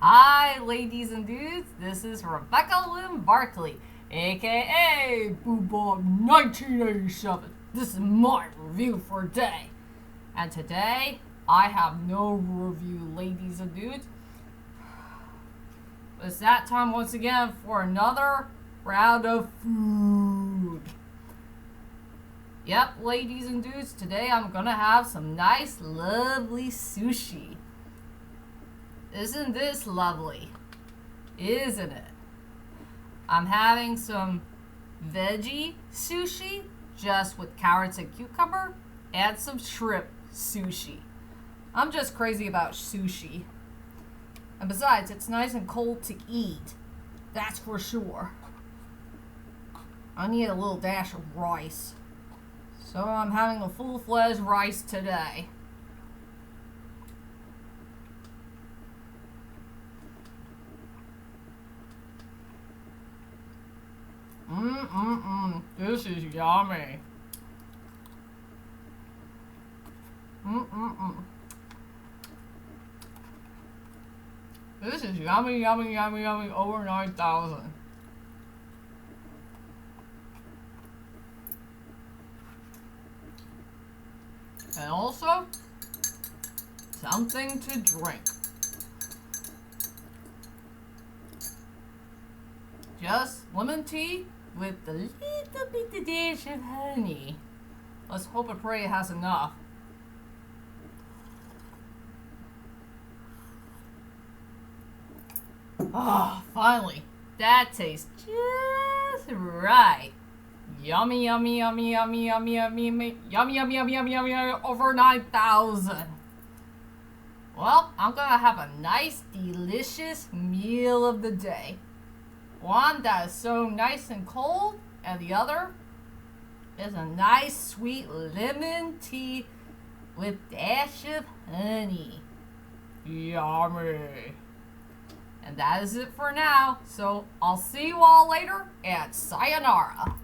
Hi, ladies and dudes. This is Rebecca Lynn Barkley, aka Boobom 1987. This is my review for today. And today, I have no review, ladies and dudes. It's that time once again for another round of food. Yep, ladies and dudes, today I'm gonna have some nice, lovely sushi. Isn't this lovely? Isn't it? I'm having some veggie sushi, just with carrots and cucumber, and some shrimp sushi. I'm just crazy about sushi. And besides, it's nice and cold to eat. That's for sure. I need a little dash of rice. So I'm having a full-fledged rice today. This is yummy. This is yummy, yummy, yummy, yummy, over 9,000. And also, something to drink. Just lemon tea with a little bit of dash of honey. Let's hope and pray it has enough. Oh, finally. That tastes just right. Yummy, yummy, yummy, yummy, yummy, yummy, yummy, yummy, yummy, yummy, yummy, yummy, over 9,000. Well, I'm gonna have a nice, delicious meal of the day. One that is so nice and cold, and the other is a nice, sweet lemon tea with dash of honey. Yummy. And that is it for now. So I'll see you all later, and sayonara.